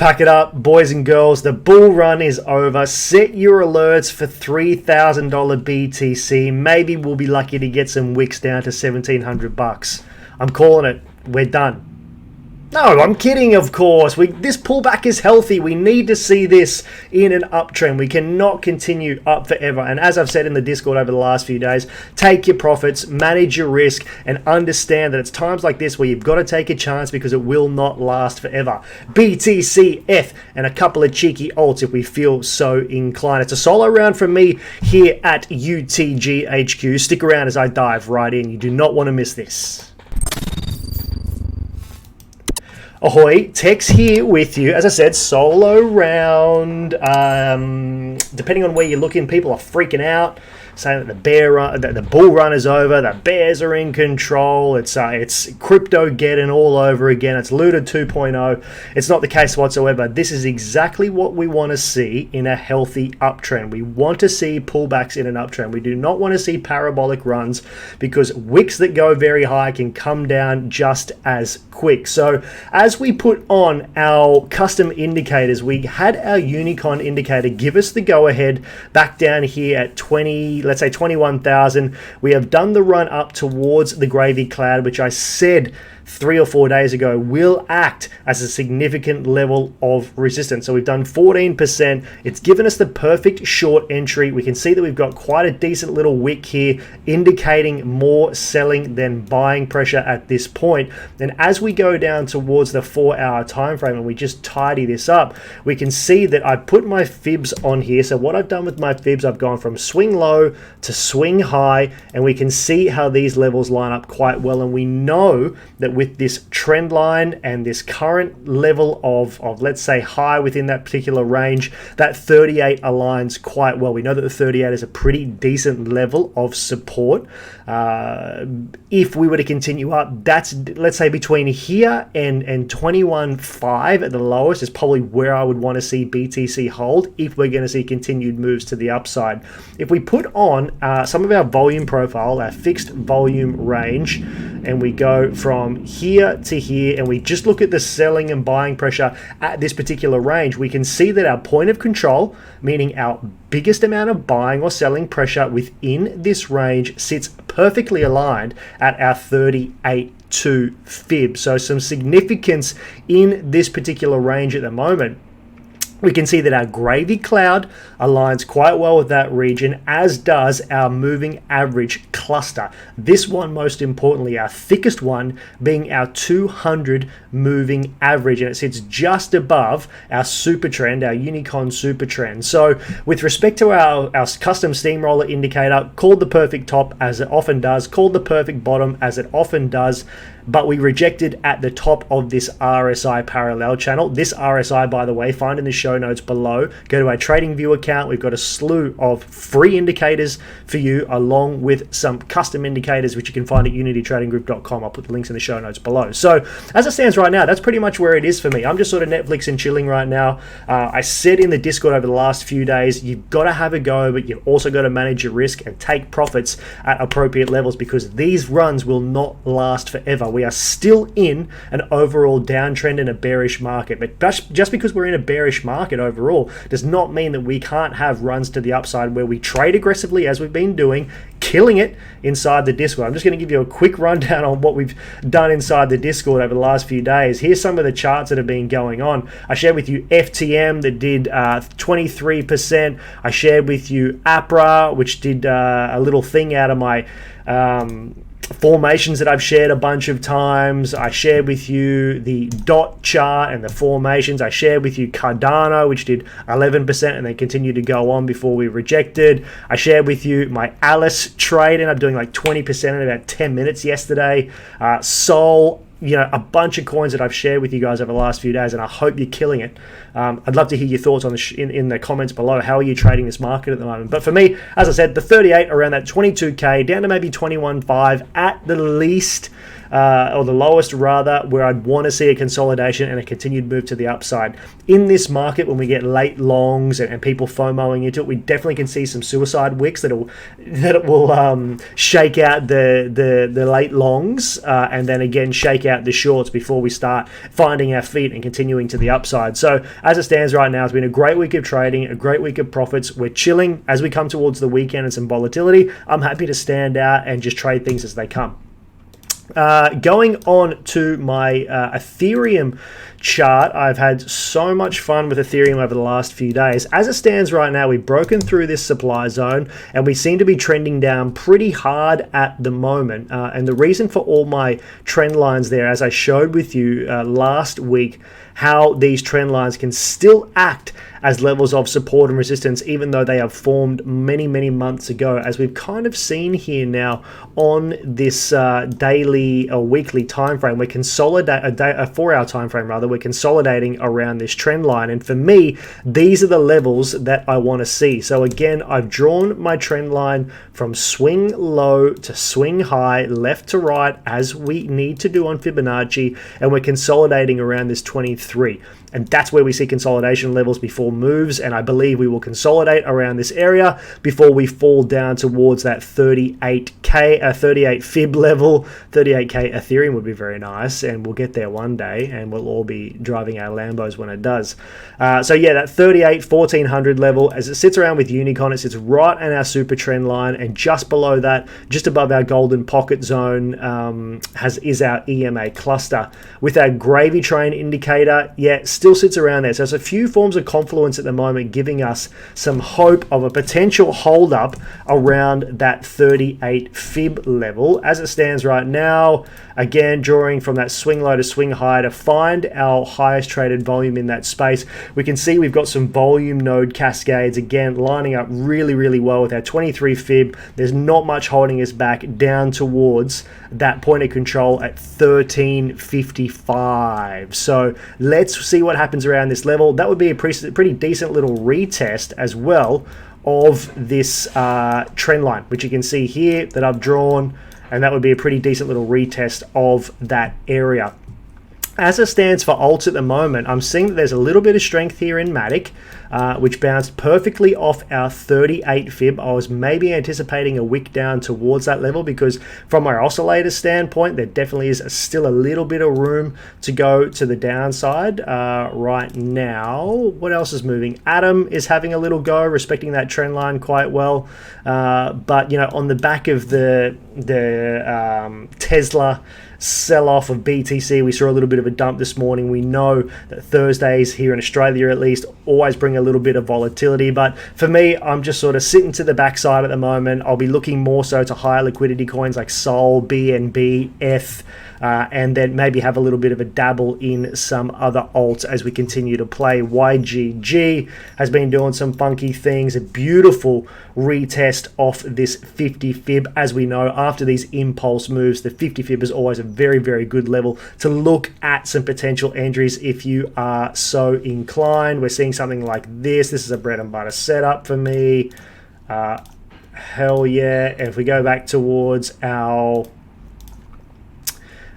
pack it up, boys and girls. The bull run is over. Set your alerts for $3,000 BTC. Maybe we'll be lucky to get some wicks down to $1,700. I'm calling it. We're done. No, I'm kidding, of course. This pullback is healthy. We need to see this in an uptrend. We cannot continue up forever. And as I've said in the Discord over the last few days, take your profits, manage your risk, and understand that it's times like this where you've got to take a chance because it will not last forever. BTC, ETH, and a couple of cheeky alts if we feel so inclined. It's a solo round from me here at UTGHQ. Stick around as I dive right in. You do not want to miss this. Ahoy, Tex here with you. As I said, solo round. Depending on where you're looking, people are freaking out, saying that the bull run is over, the bears are in control. It's crypto-geddon all over again. It's looted 2.0. It's not the case whatsoever. This is exactly what we want to see in a healthy uptrend. We want to see pullbacks in an uptrend. We do not want to see parabolic runs because wicks that go very high can come down just as quick. So as we put on our custom indicators, we had our unicorn indicator give us the go ahead back down here at 20, let's say 21,000. We have done the run up towards the gravy cloud, which I said 3 or 4 days ago will act as a significant level of resistance. So we've done 14%. It's given us the perfect short entry. We can see that we've got quite a decent little wick here, indicating more selling than buying pressure at this point. And as we go down towards the 4-hour time frame and we just tidy this up, we can see that I put my fibs on here. So what I've done with my fibs, I've gone from swing low to swing high, and we can see how these levels line up quite well. And we know that with this trend line and this current level of let's say high within that particular range, that 38 aligns quite well. We know that the 38 is a pretty decent level of support. If we were to continue up, that's, let's say, between here and 21.5 at the lowest is probably where I would want to see BTC hold if we're going to see continued moves to the upside. If we put on some of our volume profile, our fixed volume range, and we go from here to here, and we just look at the selling and buying pressure at this particular range, we can see that our point of control, meaning our biggest amount of buying or selling pressure within this range, sits perfectly aligned at our 38.2 fib. So some significance in this particular range at the moment. We can see that our gravy cloud aligns quite well with that region, as does our moving average cluster. This one, most importantly, our thickest one, being our 200 moving average, and it sits just above our super trend, our unicorn super trend. So with respect to our custom steamroller indicator, called the perfect top as it often does, called the perfect bottom as it often does, but we rejected at the top of this RSI parallel channel. This RSI, by the way, find in the show notes below. Go to our Tradingview account. We've got a slew of free indicators for you, along with some custom indicators, which you can find at unitytradinggroup.com. I'll put the links in the show notes below. So as it stands right now, that's pretty much where it is for me. I'm just sort of Netflix and chilling right now. I said in the Discord over the last few days, you've got to have a go, but you've also got to manage your risk and take profits at appropriate levels, because these runs will not last forever. We are still in an overall downtrend in a bearish market, but just because we're in a bearish market overall does not mean that we can't have runs to the upside where we trade aggressively, as we've been doing, killing it inside the Discord. I'm just going to give you a quick rundown on what we've done inside the Discord over the last few days. Here's some of the charts that have been going on. I shared with you FTM that did 23%. I shared with you APRA, which did a little thing out of my formations that I've shared a bunch of times. I shared with you the dot chart and the formations. I shared with you Cardano, which did 11% and then continued to go on before we rejected. I shared with you my Alice trade, ended up doing like 20% in about 10 minutes yesterday. Sol, you know, a bunch of coins that I've shared with you guys over the last few days, and I hope you're killing it. I'd love to hear your thoughts on in the comments below. How are you trading this market at the moment? But for me, as I said, the 38 around that 22k down to maybe 21.5 at the least. or the lowest rather, where I'd want to see a consolidation and a continued move to the upside. In this market, when we get late longs and people FOMOing into it, we definitely can see some suicide wicks that will shake out the late longs and then again shake out the shorts before we start finding our feet and continuing to the upside. So as it stands right now, it's been a great week of trading, a great week of profits. We're chilling as we come towards the weekend and some volatility. I'm happy to stand out and just trade things as they come. Going on to my Ethereum chart, I've had so much fun with Ethereum over the last few days. As it stands right now, we've broken through this supply zone and we seem to be trending down pretty hard at the moment. And the reason for all my trend lines there, as I showed with you last week, how these trend lines can still act as levels of support and resistance, even though they have formed many, many months ago, as we've kind of seen here now on this daily or weekly time frame. We're consolidating a 4-hour time frame rather. We're consolidating around this trend line, and for me, these are the levels that I want to see. So again, I've drawn my trend line from swing low to swing high, left to right, as we need to do on Fibonacci, and we're consolidating around this 23. And that's where we see consolidation levels before moves, and I believe we will consolidate around this area before we fall down towards that 38k, 38 fib level. 38k Ethereum would be very nice, and we'll get there one day, and we'll all be driving our Lambos when it does. So yeah, that 38 1400 level, as it sits around with Unicorn, it sits right in our super trend line, and just below that, just above our golden pocket zone, is our EMA cluster with our gravy train indicator. Yeah, still sits around there. So there's a few forms of confluence at the moment, giving us some hope of a potential hold up around that 38 fib level. As it stands right now, again, drawing from that swing low to swing high to find our highest traded volume in that space. We can see we've got some volume node cascades again lining up really, really well with our 23 fib. There's not much holding us back down towards that point of control at 1355. So let's see what happens around this level. That would be a pretty decent little retest as well of this trend line, which you can see here that I've drawn, and that would be a pretty decent little retest of that area. As it stands for alts at the moment, I'm seeing that there's a little bit of strength here in Matic, which bounced perfectly off our 38 fib. I was maybe anticipating a wick down towards that level because from my oscillator standpoint, there definitely is still a little bit of room to go to the downside right now. What else is moving? Atom is having a little go, respecting that trend line quite well. But, you know, on the back of the Tesla sell-off of BTC, we saw a little bit of a dump this morning. We know that Thursdays here in Australia at least always bring a little bit of volatility, but for me, I'm just sort of sitting to the backside at the moment. I'll be looking more so to higher liquidity coins like Sol, BNB, ETH, and then maybe have a little bit of a dabble in some other alts as we continue to play. YGG has been doing some funky things, a beautiful retest off this 50 fib. As we know, after these impulse moves, the 50 fib is always a very, very good level to look at some potential entries if you are so inclined. We're seeing something like this. This is a bread and butter setup for me. Hell yeah. And if we go back towards our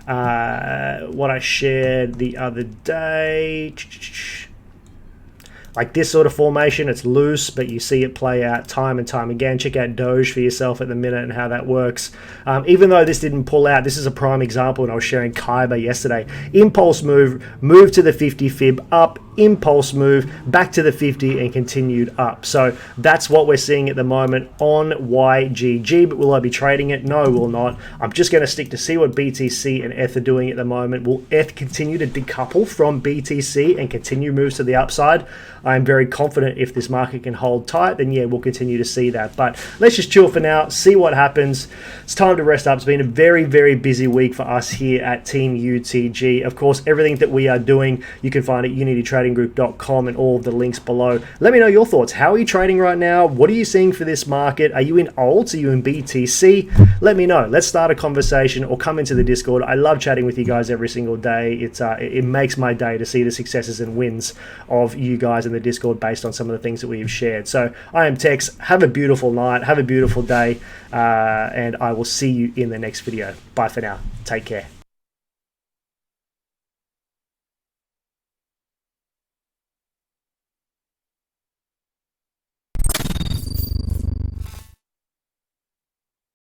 what I shared the other day, like this sort of formation, it's loose, but you see it play out time and time again. Check out Doge for yourself at the minute and how that works. Even though this didn't pull out, this is a prime example, and I was sharing Kyber yesterday. Impulse move to the 50 fib, up, impulse move, back to the 50 and continued up. So that's what we're seeing at the moment on YGG, but will I be trading it? No, will not. I'm just going to stick to see what BTC and ETH are doing at the moment. Will ETH continue to decouple from BTC and continue moves to the upside? I'm very confident if this market can hold tight, then yeah, we'll continue to see that. But let's just chill for now, see what happens. It's time to rest up. It's been a very, very busy week for us here at Team UTG. Of course, everything that we are doing, you can find at unitytradinggroup.com and all of the links below. Let me know your thoughts. How are you trading right now? What are you seeing for this market? Are you in alts? Are you in BTC? Let me know. Let's start a conversation or come into the Discord. I love chatting with you guys every single day. It makes my day to see the successes and wins of you guys in the Discord based on some of the things that we've shared. So I am Tex. Have a beautiful night. Have a beautiful day. And I will see you in the next video. Bye for now. Take care.